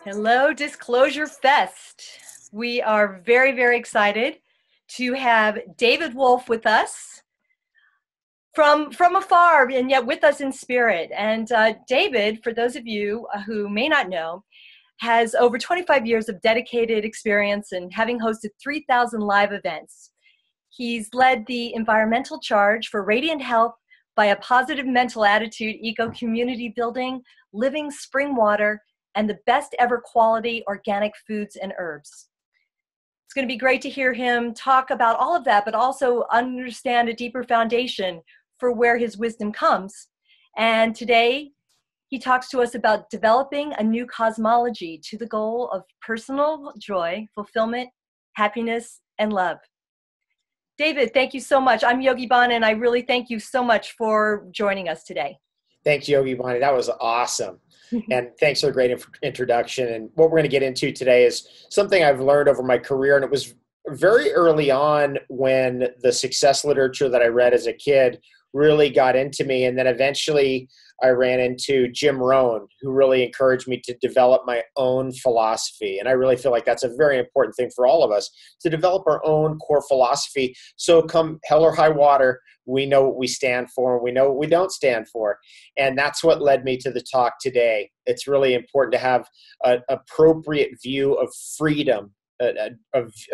Hello, Disclosure Fest. We are very, very excited to have David Wolfe with us from afar and yet with us in spirit. And David, for those of you who may not know, has over 25 years of dedicated experience in having hosted 3,000 live events. He's led the environmental charge for radiant health by a positive mental attitude, eco-community building, living spring water, and the best ever quality organic foods and herbs. It's going to be great to hear him talk about all of that, but also understand a deeper foundation for where his wisdom comes. And today, he talks to us about developing a new cosmology to the goal of personal joy, fulfillment, happiness, and love. David, thank you so much. I'm Yogi Bana, and I really thank you so much for joining us today. Thanks, Yogi Bana. That was awesome. And thanks for a great introduction. And what we're going to get into today is something I've learned over my career. And it was very early on when the success literature that I read as a kid really got into me. And then eventually I ran into Jim Rohn, who really encouraged me to develop my own philosophy. And I really feel like that's a very important thing for all of us, to develop our own core philosophy. So come hell or high water, we know what we stand for, and we know what we don't stand for. And that's what led me to the talk today. It's really important to have an appropriate view of freedom, a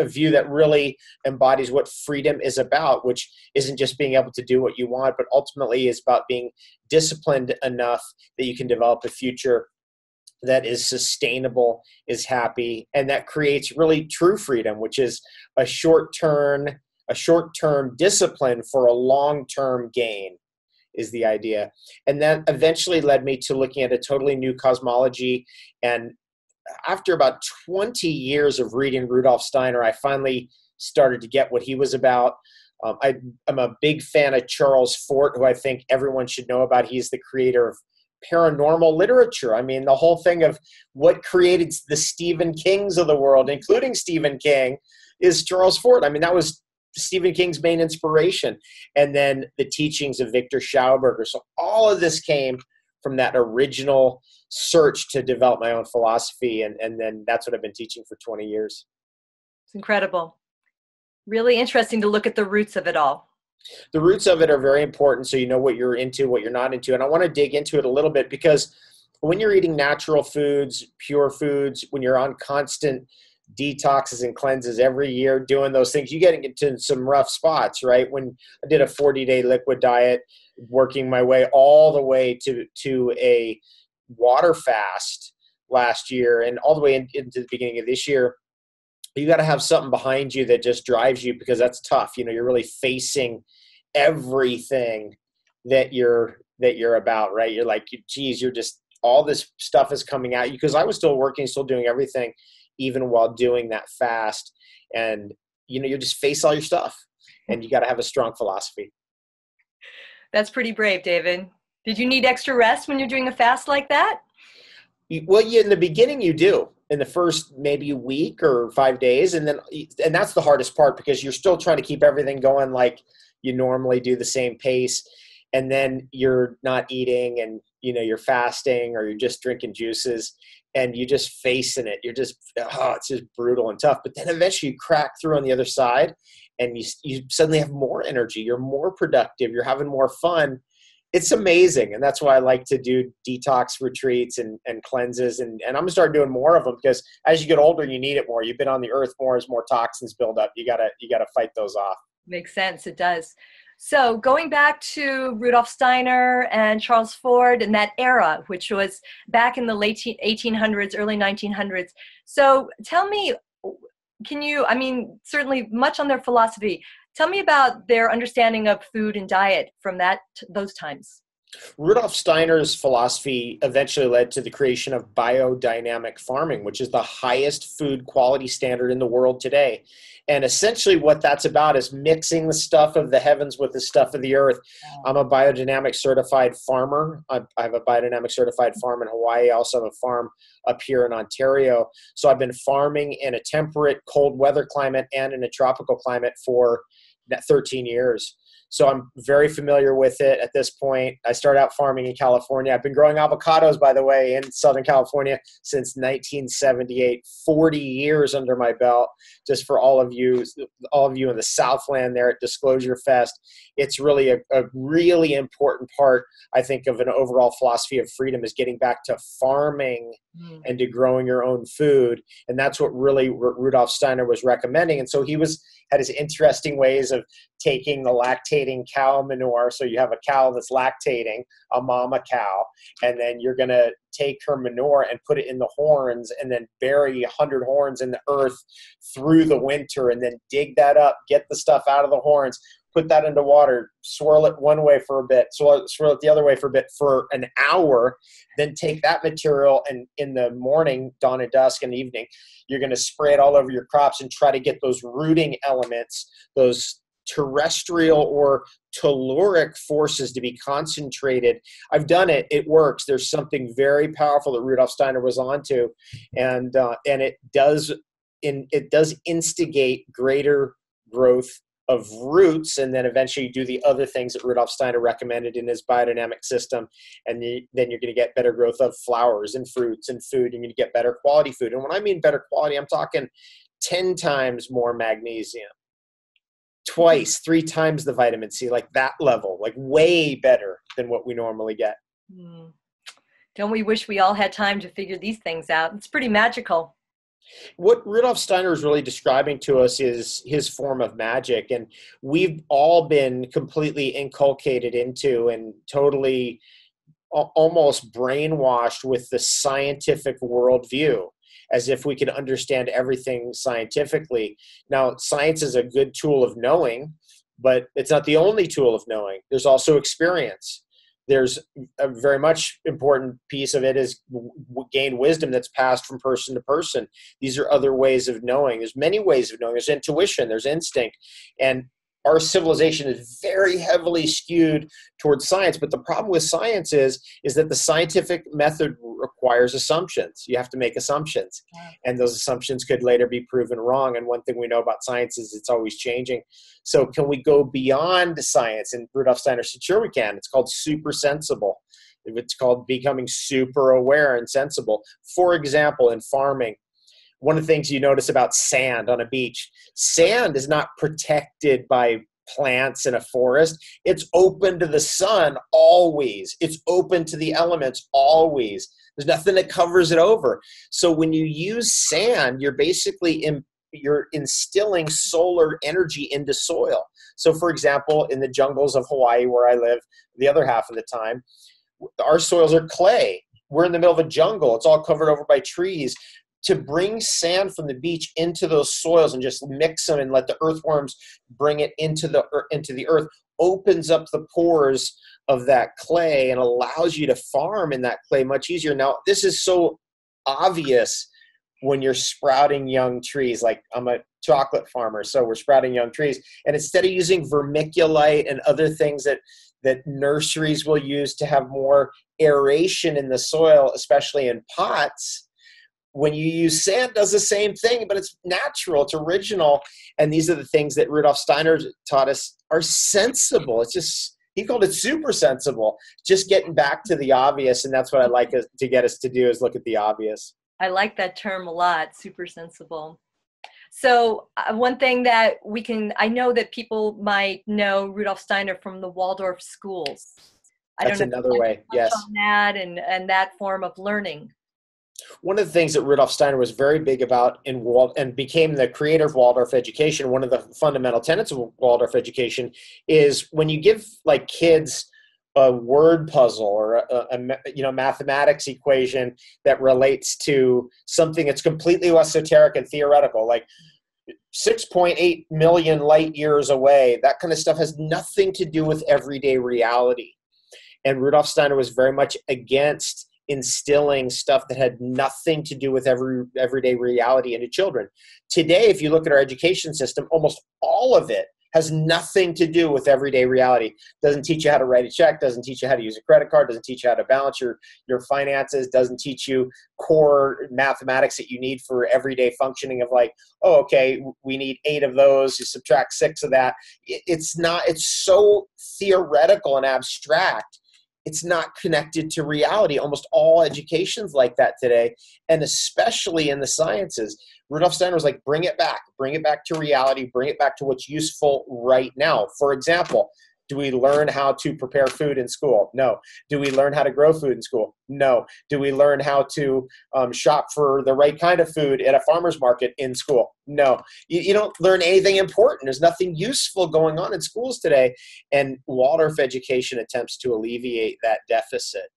view that really embodies what freedom is about, which isn't just being able to do what you want, but ultimately is about being disciplined enough that you can develop a future that is sustainable, is happy, and that creates really true freedom, which is a short-term discipline for a long-term gain is the idea. And that eventually led me to looking at a totally new cosmology. And after about 20 years of reading Rudolf Steiner, I finally started to get what he was about. I'm a big fan of Charles Fort, who I think everyone should know about. He's the creator of paranormal literature. I mean, the whole thing of what created the Stephen Kings of the world, including Stephen King, is Charles Fort. I mean, that was Stephen King's main inspiration. And then the teachings of Victor Schauberger. So all of this came from that original search to develop my own philosophy. And then that's what I've been teaching for 20 years. It's incredible. Really interesting to look at the roots of it all. The roots of it are very important, so you know what you're into, what you're not into. And I want to dig into it a little bit, because when you're eating natural foods, pure foods, when you're on constant detoxes and cleanses every year, doing those things, you get into some rough spots, right? When I did a 40-day liquid diet, working my way all the way to a water fast last year, and all the way into the beginning of this year, you got to have something behind you that just drives you, because that's tough. You know, you're really facing everything that you're about, right? You're like, geez, you're just, all this stuff is coming at you, because I was still working, still doing everything, even while doing that fast. And, you know, you just face all your stuff, and you got to have a strong philosophy. That's pretty brave, David. Did you need extra rest when you're doing a fast like that? Well, in the beginning you do, in the first maybe week or 5 days. And that's the hardest part, because you're still trying to keep everything going like you normally do, the same pace. And then you're not eating, and, you know, you're fasting, or you're just drinking juices, and you're just facing it. You're just, it's just brutal and tough. But then eventually you crack through on the other side, and you suddenly have more energy. You're more productive. You're having more fun. It's amazing. And that's why I like to do detox retreats and cleanses. And I'm going to start doing more of them, because as you get older, you need it more. You've been on the earth more, as more toxins build up. You gotta fight those off. Makes sense. It does. So going back to Rudolf Steiner and Charles Fort and that era, which was back in the late 1800s, early 1900s. So tell me, certainly much on their philosophy. Tell me about their understanding of food and diet from those times. Rudolf Steiner's philosophy eventually led to the creation of biodynamic farming, which is the highest food quality standard in the world today. And essentially what that's about is mixing the stuff of the heavens with the stuff of the earth. I'm a biodynamic certified farmer. I have a biodynamic certified farm in Hawaii. I also have a farm up here in Ontario. So I've been farming in a temperate cold weather climate and in a tropical climate for 13 years. So I'm very familiar with it at this point. I started out farming in California. I've been growing avocados, by the way, in Southern California since 1978, 40 years under my belt. Just for all of you in the Southland there at DisclosureFest, it's really a really important part, I think, of an overall philosophy of freedom is getting back to farming and to growing your own food. And that's what really Rudolf Steiner was recommending. And so he had his interesting ways of taking the lactating cow manure. So you have a cow that's lactating, a mama cow, and then you're going to take her manure and put it in the horns and then bury 100 horns in the earth through the winter and then dig that up, get the stuff out of the horns, put that into water, swirl it one way for a bit, swirl it the other way for a bit for an hour, then take that material and in the morning, dawn and dusk and evening, you're going to spray it all over your crops and try to get those rooting elements, those terrestrial or telluric forces to be concentrated. I've done it. It works. There's something very powerful that Rudolf Steiner was onto, and it does instigate greater growth of roots, and then eventually you do the other things that Rudolf Steiner recommended in his biodynamic system, and then you're going to get better growth of flowers and fruits and food, and you're going to get better quality food. And when I mean better quality, I'm talking 10 times more magnesium, twice, 3 times the vitamin C, like that level, like way better than what we normally get. Don't we wish we all had time to figure these things out? It's pretty magical. What Rudolf Steiner is really describing to us is his form of magic, and we've all been completely inculcated into and totally almost brainwashed with the scientific worldview, as if we could understand everything scientifically. Now, science is a good tool of knowing, but it's not the only tool of knowing. There's also experience. There's a very much important piece of it is gain wisdom that's passed from person to person. These are other ways of knowing. There's many ways of knowing. There's intuition, there's instinct. And our civilization is very heavily skewed towards science. But the problem with science is that the scientific method requires assumptions. You have to make assumptions. And those assumptions could later be proven wrong. And one thing we know about science is it's always changing. So can we go beyond science? And Rudolf Steiner said, sure we can. It's called super sensible. It's called becoming super aware and sensible. For example, in farming, one of the things you notice about sand on a beach, sand is not protected by plants in a forest. It's open to the sun always. It's open to the elements always. There's nothing that covers it over. So when you use sand, you're basically you're instilling solar energy into soil. So for example, in the jungles of Hawaii where I live, the other half of the time, our soils are clay. We're in the middle of a jungle. It's all covered over by trees. To bring sand from the beach into those soils and just mix them and let the earthworms bring it into the earth opens up the pores of that clay and allows you to farm in that clay much easier. Now, this is so obvious when you're sprouting young trees. Like, I'm a chocolate farmer, so we're sprouting young trees. And instead of using vermiculite and other things that nurseries will use to have more aeration in the soil, especially in pots, when you use sand, does the same thing, but it's natural, it's original. And these are the things that Rudolf Steiner taught us are sensible. It's just, he called it super sensible, just getting back to the obvious. And that's what I like to get us to do, is look at the obvious. I like that term a lot, super sensible. So one thing that I know that people might know Rudolf Steiner from the Waldorf schools. That's another way, yes. On that and that form of learning. One of the things that Rudolf Steiner was very big about and became the creator of Waldorf education, one of the fundamental tenets of Waldorf education is when you give like kids a word puzzle or a mathematics equation that relates to something that's completely esoteric and theoretical, like 6.8 million light years away, that kind of stuff has nothing to do with everyday reality. And Rudolf Steiner was very much against instilling stuff that had nothing to do with everyday reality into children. Today, if you look at our education system, almost all of it Has nothing to do with everyday reality. Doesn't teach you how to write a check, doesn't teach you how to use a credit card, doesn't teach you how to balance your finances, doesn't teach you core mathematics that you need for everyday functioning of like, oh, okay, we need 8 of those, you subtract 6 of that. It's so theoretical and abstract. It's not connected to reality. Almost all education's like that today, and especially in the sciences. Rudolf Steiner was like, bring it back to reality, bring it back to what's useful right now. For example, do we learn how to prepare food in school? No. Do we learn how to grow food in school? No. Do we learn how to shop for the right kind of food at a farmer's market in school? No. You don't learn anything important. There's nothing useful going on in schools today. And Waldorf education attempts to alleviate that deficit.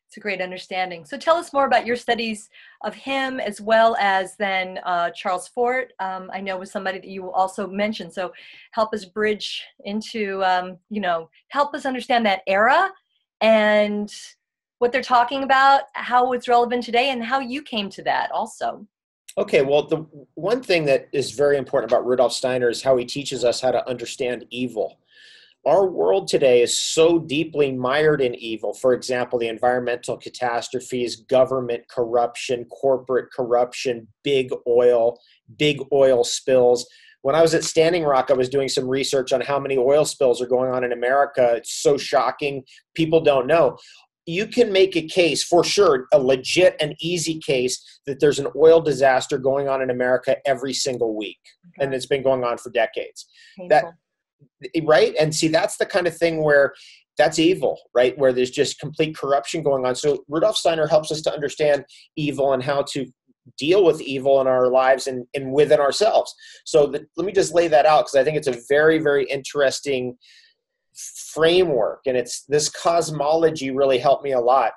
It's a great understanding. So tell us more about your studies of him, as well as then Charles Fort. I know was somebody that you also mentioned. So help us bridge into, help us understand that era and what they're talking about, how it's relevant today, and how you came to that also. Okay, well, the one thing that is very important about Rudolf Steiner is how he teaches us how to understand evil. Our world today is so deeply mired in evil. For example, the environmental catastrophes, government corruption, corporate corruption, big oil spills. When I was at Standing Rock, I was doing some research on how many oil spills are going on in America. It's so shocking. People don't know. You can make a case, for sure, a legit and easy case, that there's an oil disaster going on in America every single week. Okay. And it's been going on for decades. Painful. Right? And see, that's the kind of thing where that's evil, right? Where there's just complete corruption going on. So Rudolf Steiner helps us to understand evil and how to deal with evil in our lives and within ourselves. So let me just lay that out, because I think it's a very, very interesting framework. And it's this cosmology really helped me a lot.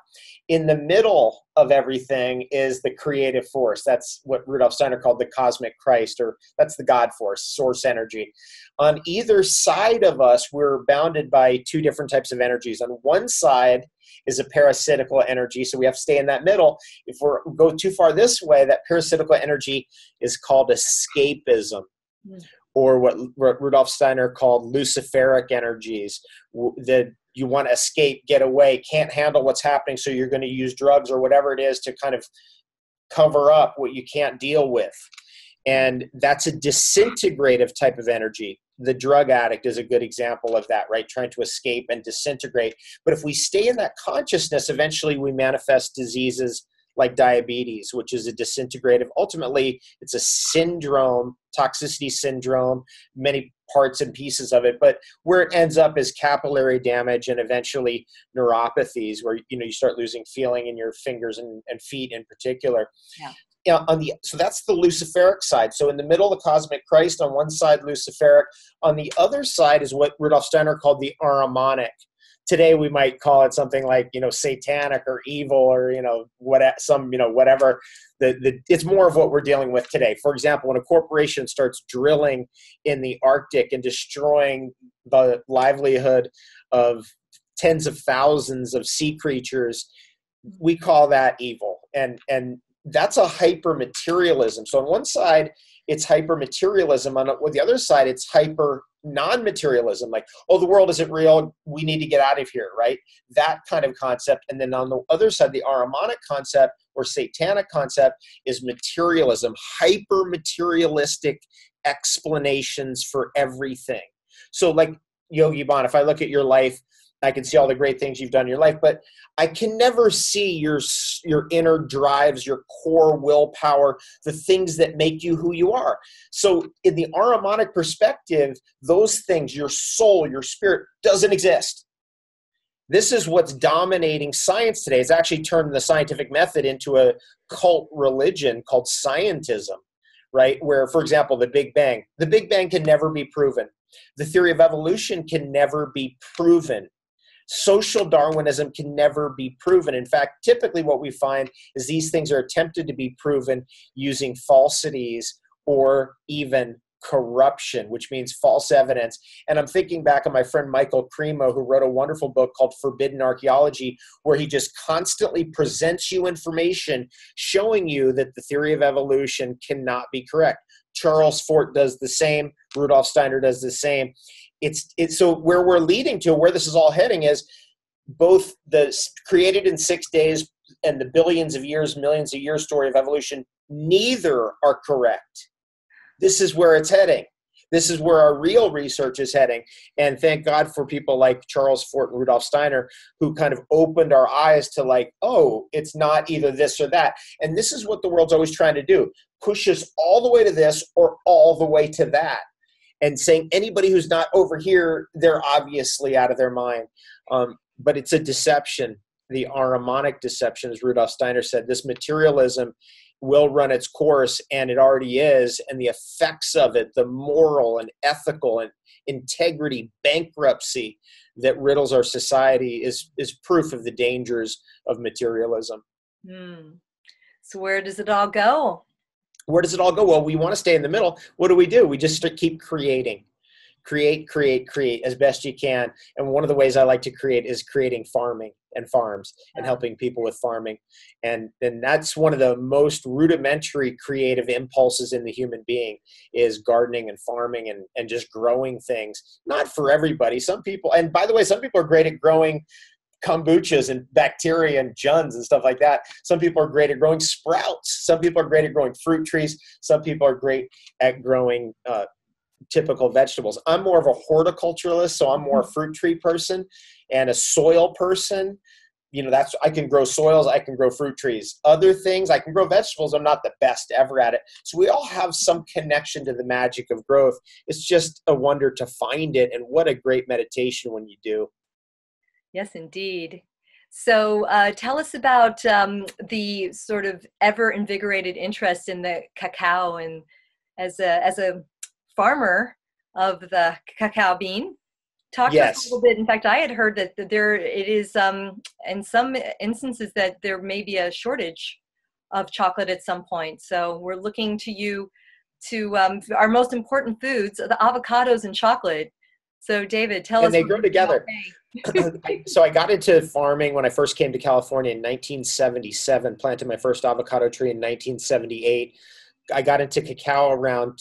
In the middle of everything is the creative force. That's what Rudolf Steiner called the cosmic Christ, or that's the God force, source energy. On either side of us, we're bounded by 2 different types of energies. On one side is a parasitical energy, so we have to stay in that middle. If we go too far this way, that parasitical energy is called escapism. Or what Rudolf Steiner called luciferic energies, that you want to escape, get away, can't handle what's happening, so you're going to use drugs or whatever it is to kind of cover up what you can't deal with. And that's a disintegrative type of energy. The drug addict is a good example of that, right? Trying to escape and disintegrate. But if we stay in that consciousness, eventually we manifest diseases like diabetes, which is a disintegrative. Ultimately, it's a syndrome, toxicity syndrome, many parts and pieces of it. But where it ends up is capillary damage and eventually neuropathies, where you start losing feeling in your fingers and feet in particular. Yeah. So that's the luciferic side. So in the middle, the cosmic Christ. On one side, luciferic. On the other side is what Rudolf Steiner called the Ahrimanic. Today we might call it something like satanic or evil or whatever. It's more of what we're dealing with today. For example, when a corporation starts drilling in the Arctic and destroying the livelihood of tens of thousands of sea creatures, we call that evil. And that's a hyper-materialism. So on one side, it's hyper-materialism. On the other side, it's hyper non-materialism, like, oh, the world isn't real, we need to get out of here, right? That kind of concept. And then on the other side, the Ahrimanic concept or satanic concept is materialism, hyper-materialistic explanations for everything. So like Yogi Bhavan, if I look at your life, I can see all the great things you've done in your life, but I can never see your inner drives, your core willpower, the things that make you who you are. So in the Ahrimanic perspective, those things, your soul, your spirit, doesn't exist. This is what's dominating science today. It's actually turned the scientific method into a cult religion called Scientism, right? Where, for example, the Big Bang can never be proven. The theory of evolution can never be proven. Social Darwinism can never be proven. In fact, typically what we find is these things are attempted to be proven using falsities or even corruption, which means false evidence. And I'm thinking back on my friend Michael Cremo, who wrote a wonderful book called Forbidden Archaeology, where he just constantly presents you information showing you that the theory of evolution cannot be correct. Charles Fort does the same. Rudolf Steiner does the same. It's so where we're leading to, where this is all heading, is both the created in 6 days and the billions of years, millions of years story of evolution, neither are correct. This is where it's heading. This is where our real research is heading. And thank God for people like Charles Fort and Rudolf Steiner, who kind of opened our eyes to like, oh, it's not either this or that. And this is what the world's always trying to do, push us all the way to this or all the way to that. And saying anybody who's not over here, they're obviously out of their mind. But it's a deception, the Ahrimanic deception, as Rudolf Steiner said. This materialism will run its course, and it already is, and the effects of it, the moral and ethical and integrity bankruptcy that riddles our society is proof of the dangers of materialism. So where does it all go? Where does it all go? Well, we want to stay in the middle. What do? We just keep creating. Create as best you can. And one of the ways I like to create is creating farming and farms and helping people with farming. And that's one of the most rudimentary creative impulses in the human being, is gardening and farming and just growing things. Not for everybody. Some people, and by the way, some people are great at growing kombuchas and bacteria and juns and stuff like that. Some people are great at growing sprouts. Some people are great at growing fruit trees. Some people are great at growing typical vegetables. I'm more of a horticulturalist, so I'm more a fruit tree person and a soil person. You know, I can grow soils, I can grow fruit trees. Other things, I can grow vegetables. I'm not the best ever at it. So we all have some connection to the magic of growth. It's just a wonder to find it, and what a great meditation when you do. Yes, indeed. So tell us about the sort of ever invigorated interest in the cacao, and as a farmer of the cacao bean. Talk to us a little bit. In fact, I had heard that there it is in some instances that there may be a shortage of chocolate at some point. So we're looking to you to our most important foods, the avocados and chocolate. So David, tell us. And they grow together. So I got into farming when I first came to California in 1977, planted my first avocado tree in 1978. I got into cacao around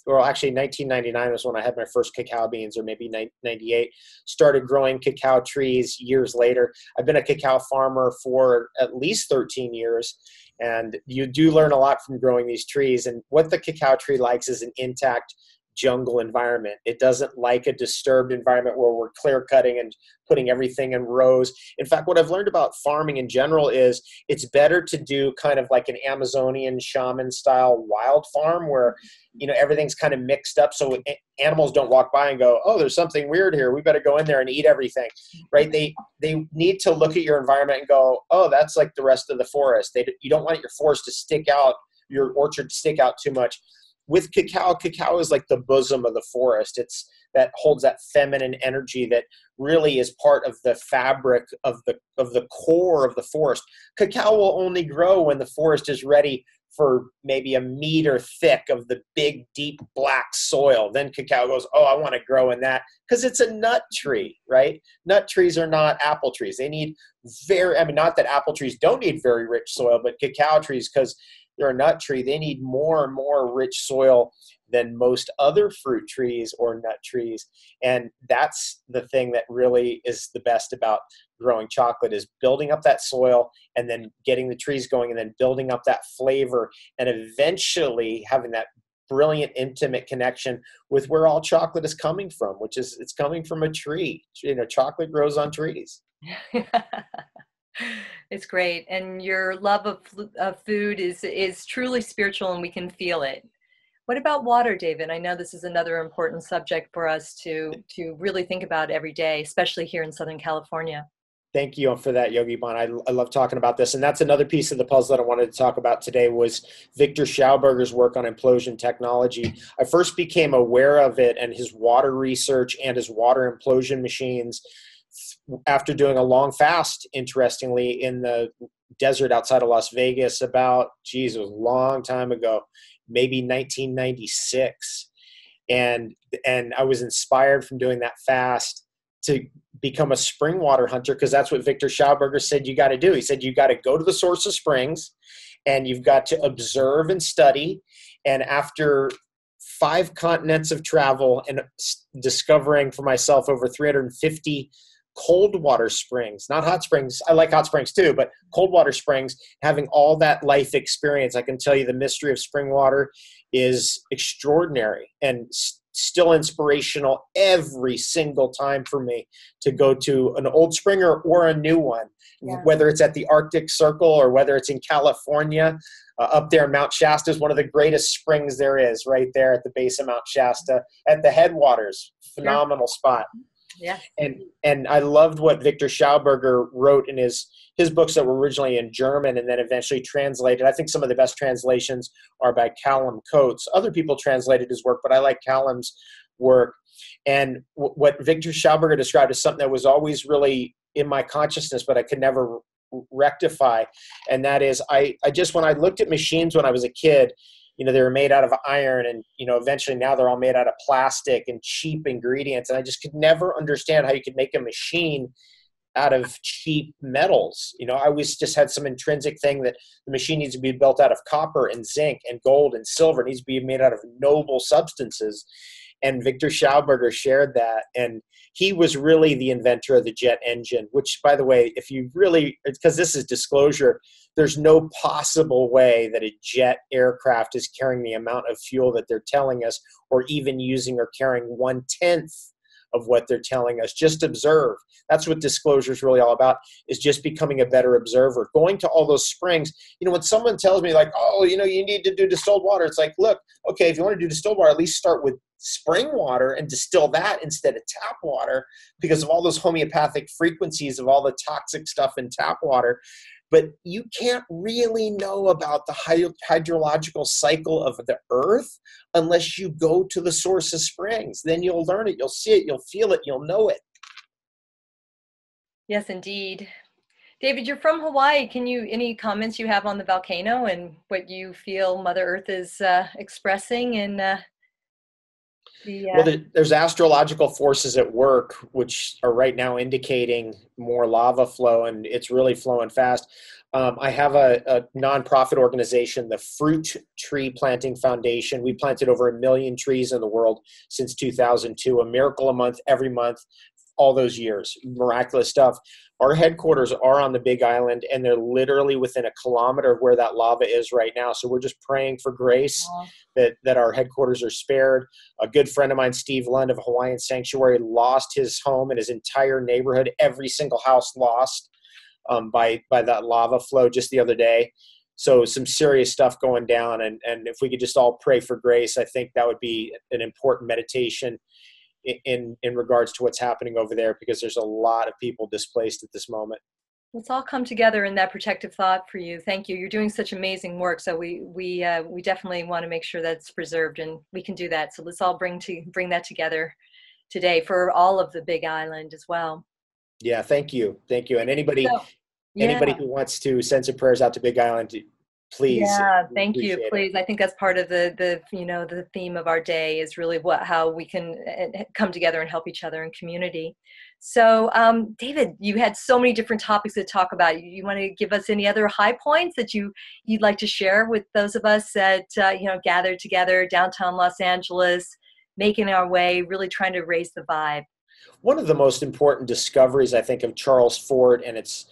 1999 was when I had my first cacao beans, or maybe 98. Started growing cacao trees years later. I've been a cacao farmer for at least 13 years, and you do learn a lot from growing these trees. And what the cacao tree likes is an intact jungle environment. It doesn't like a disturbed environment where we're clear cutting and putting everything in rows. In fact, what I've learned about farming in general is it's better to do kind of like an Amazonian shaman style wild farm where, you know, everything's kind of mixed up so animals don't walk by and go, oh, there's something weird here, we better go in there and eat everything, right? They need to look at your environment and go, oh, that's like the rest of the forest. You don't want your forest to stick out, your orchard to stick out too much. With cacao is like the bosom of the forest. It's that holds that feminine energy that really is part of the fabric of the core of the forest. Cacao will only grow when the forest is ready for maybe a meter thick of the big, deep black soil. Then cacao goes, oh, I want to grow in that, because it's a nut tree, right? Nut trees are not apple trees. They need not that apple trees don't need very rich soil, but cacao trees, because they're a nut tree, they need more and more rich soil than most other fruit trees or nut trees. And that's the thing that really is the best about growing chocolate, is building up that soil and then getting the trees going and then building up that flavor and eventually having that brilliant, intimate connection with where all chocolate is coming from, which is it's coming from a tree. You know, chocolate grows on trees. It's great. And your love of food is truly spiritual, and we can feel it. What about water, David? I know this is another important subject for us to really think about every day, especially here in Southern California. Thank you for that, Yogi Bon. I love talking about this. And that's another piece of the puzzle that I wanted to talk about today was Victor Schauberger's work on implosion technology. I first became aware of it and his water research and his water implosion machines after doing a long fast, interestingly, in the desert outside of Las Vegas about, it was a long time ago, maybe 1996. And I was inspired from doing that fast to become a spring water hunter, because that's what Victor Schauberger said you got to do. He said you got to go to the source of springs, and you've got to observe and study. And after 5 continents of travel and discovering for myself over 350 cold water springs, not hot springs. I like hot springs too, but cold water springs, having all that life experience, I can tell you the mystery of spring water is extraordinary and still inspirational every single time for me to go to an old spring or a new one, whether it's at the Arctic Circle or whether it's in California. Up there in Mount Shasta is one of the greatest springs there is, right there at the base of Mount Shasta at the headwaters. Phenomenal spot. Yeah. And I loved what Victor Schauberger wrote in his books that were originally in German and then eventually translated. I think some of the best translations are by Callum Coates. Other people translated his work, but I like Callum's work. And what Victor Schauberger described as something that was always really in my consciousness, but I could never rectify. And that is, I just, when I looked at machines when I was a kid, they were made out of iron, and, eventually now they're all made out of plastic and cheap ingredients. And I just could never understand how you could make a machine out of cheap metals. I always just had some intrinsic thing that the machine needs to be built out of copper and zinc and gold and silver. It needs to be made out of noble substances. And Victor Schauberger shared that. And he was really the inventor of the jet engine, which, by the way, if you really, because this is disclosure, there's no possible way that a jet aircraft is carrying the amount of fuel that they're telling us, or even using or carrying 1/10 of what they're telling us. Just observe. That's what disclosure is really all about, is just becoming a better observer. Going to all those springs. When someone tells me like, oh, you need to do distilled water, it's like, look, okay, if you want to do distilled water, at least start with spring water and distill that instead of tap water, because of all those homeopathic frequencies of all the toxic stuff in tap water. But you can't really know about the hydrological cycle of the earth unless you go to the source of springs. Then you'll learn it, you'll see it, you'll feel it, you'll know it. Yes, indeed. David, you're from Hawaii. Any comments you have on the volcano and what you feel Mother Earth is expressing in Well, there's astrological forces at work, which are right now indicating more lava flow, and it's really flowing fast. I have a nonprofit organization, the Fruit Tree Planting Foundation. We planted over 1 million trees in the world since 2002, a miracle a month, every month, all those years, miraculous stuff. Our headquarters are on the Big Island, and they're literally within a kilometer of where that lava is right now. So we're just praying for grace that our headquarters are spared. A good friend of mine, Steve Lund of Hawaiian Sanctuary, lost his home and his entire neighborhood, every single house lost by that lava flow just the other day. So some serious stuff going down. And if we could just all pray for grace, I think that would be an important meditation in regards to what's happening over there, because there's a lot of people displaced at this moment. Let's all come together in that protective thought for you. Thank you. You're doing such amazing work. So we definitely want to make sure that's preserved, and we can do that. So let's all bring that together today for all of the Big Island as well. Yeah, thank you. And anybody who wants to send some prayers out to Big Island, please. Yeah, thank you. Please. I think that's part of the theme of our day is really how we can come together and help each other in community. So, David, you had so many different topics to talk about. You want to give us any other high points that you'd like to share with those of us that gathered together downtown Los Angeles, making our way, really trying to raise the vibe? One of the most important discoveries, I think, of Charles Fort, and it's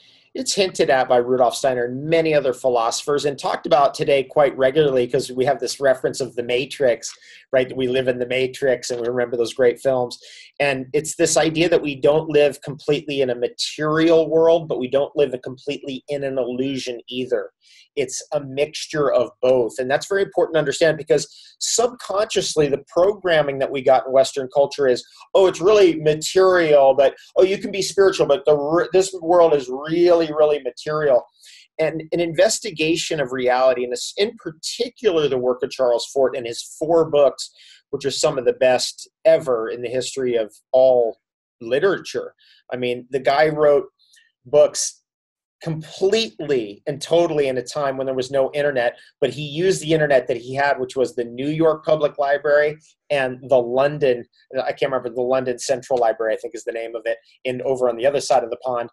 hinted at by Rudolf Steiner and many other philosophers, and talked about today quite regularly, because we have this reference of the Matrix, right? We live in the Matrix, and we remember those great films. And it's this idea that we don't live completely in a material world, but we don't live completely in an illusion either. It's a mixture of both. And that's very important to understand, because subconsciously the programming that we got in Western culture is, oh, it's really material, but, oh, you can be spiritual, but this world is really, really material. And an investigation of reality, and in particular the work of Charles Fort and his 4 books, which are some of the best ever in the history of all literature. I mean, the guy wrote books completely and totally in a time when there was no internet, but he used the internet that he had, which was the New York Public Library and the London, I can't remember, the London Central Library, I think is the name of it, in over on the other side of the pond.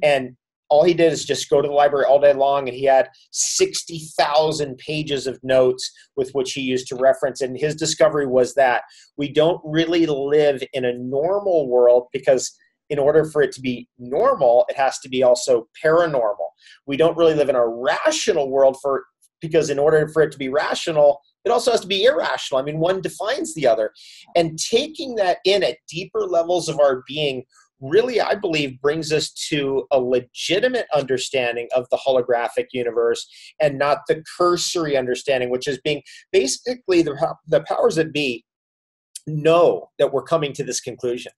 And all he did is just go to the library all day long, and he had 60,000 pages of notes with which he used to reference. And his discovery was that we don't really live in a normal world, because in order for it to be normal, it has to be also paranormal. We don't really live in a rational world because in order for it to be rational, it also has to be irrational. I mean, one defines the other. And taking that in at deeper levels of our being really, I believe, brings us to a legitimate understanding of the holographic universe, and not the cursory understanding, which is being basically the powers that be know that we're coming to this conclusion.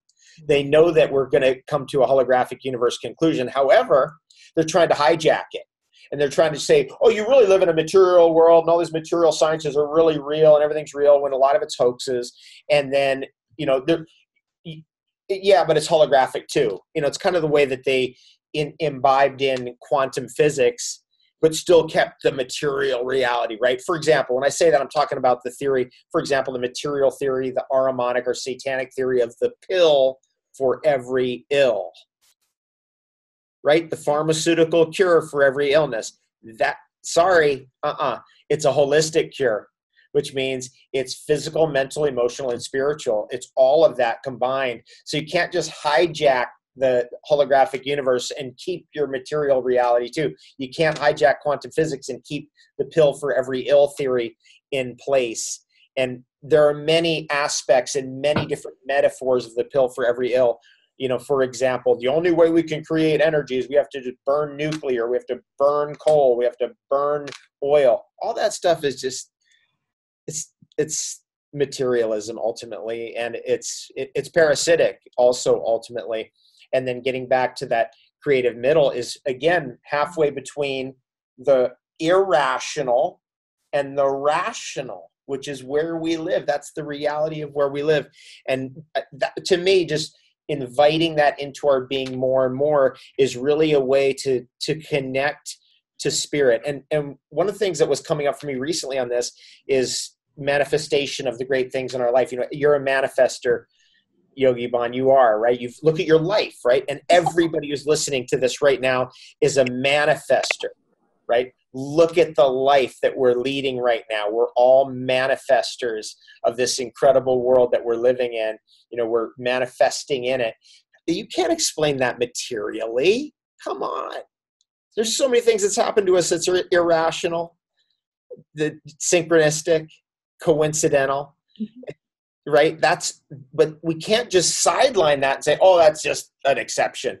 They know that we're going to come to a holographic universe conclusion. However, they're trying to hijack it. And they're trying to say, oh, you really live in a material world, and all these material sciences are really real, and everything's real, when a lot of it's hoaxes. And then, yeah, but it's holographic too. It's kind of the way that they imbibed in quantum physics, but still kept the material reality, right? For example, when I say that, I'm talking about the theory, for example, the material theory, the Ahrimanic or satanic theory of the pill for every ill, right? The pharmaceutical cure for every illness. It's a holistic cure, which means it's physical, mental, emotional, and spiritual. It's all of that combined. So you can't just hijack the holographic universe and keep your material reality too. You can't hijack quantum physics and keep the pill for every ill theory in place. And there are many aspects and many different metaphors of the pill for every ill. For example, the only way we can create energy is we have to just burn nuclear, we have to burn coal, we have to burn oil. All that stuff is just, it's materialism ultimately, and it's parasitic also ultimately. And then getting back to that creative middle is, again, halfway between the irrational and the rational, which is where we live. That's the reality of where we live. And that, to me, just inviting that into our being more and more is really a way to connect to spirit. And one of the things that was coming up for me recently on this is manifestation of the great things in our life. You're a manifester, Yogi Bon, you are, right? You look at your life, right? And everybody who's listening to this right now is a manifester, right? Look at the life that we're leading right now. We're all manifestors of this incredible world that we're living in. We're manifesting in it. You can't explain that materially. Come on. There's so many things that's happened to us that's irrational, the synchronistic, coincidental. Right? But we can't just sideline that and say, oh, that's just an exception.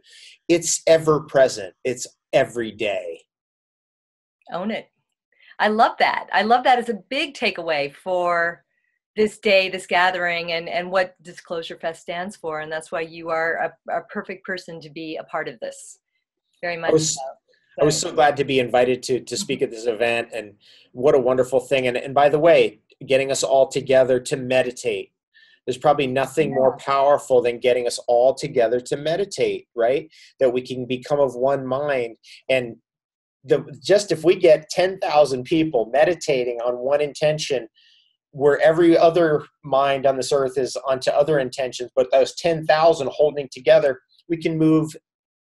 It's ever present. It's every day. Own it. I love that. I love that as a big takeaway for this day, this gathering, and what DisclosureFest stands for. And that's why you are a perfect person to be a part of this. Very much so. I was so glad to be invited to speak at this event, and what a wonderful thing. And by the way, getting us all together to meditate. There's probably nothing more powerful than getting us all together to meditate, right? That we can become of one mind. And just if we get 10,000 people meditating on one intention, where every other mind on this earth is onto other intentions, but those 10,000 holding together, we can move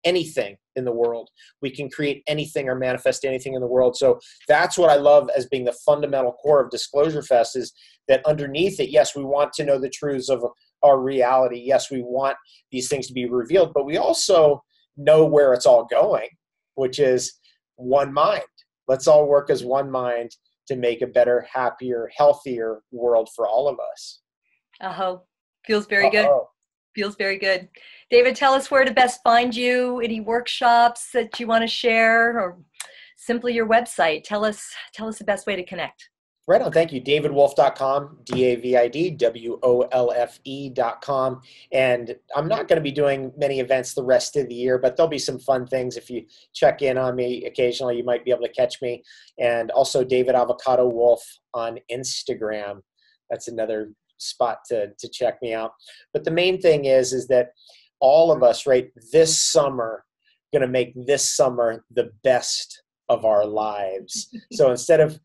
anything in the world. We can create anything or manifest anything in the world. So that's what I love as being the fundamental core of DisclosureFest, is that underneath it, yes, we want to know the truths of our reality. Yes, we want these things to be revealed, but we also know where it's all going, which is one mind. Let's all work as one mind to make a better, happier, healthier world for all of us. Feels very good. Feels very good. David, tell us where to best find you, any workshops that you want to share, or simply your website. Tell us the best way to connect. Right on. Thank you. DavidWolfe.com, DavidWolfe.com. And I'm not going to be doing many events the rest of the year, but there'll be some fun things. If you check in on me occasionally, you might be able to catch me. And also David Avocado Wolf on Instagram. That's another spot to check me out. But the main thing is that all of us, right, this summer, going to make this summer the best of our lives. So instead of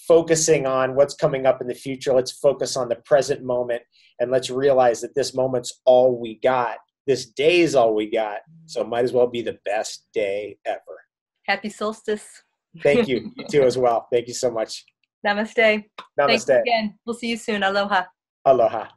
focusing on what's coming up in the future, let's focus on the present moment, and let's realize that this moment's all we got. This day is all we got. So it might as well be the best day ever. Happy solstice. Thank you. You too as well. Thank you so much. Namaste. Namaste. Thanks again. We'll see you soon. Aloha. Aloha.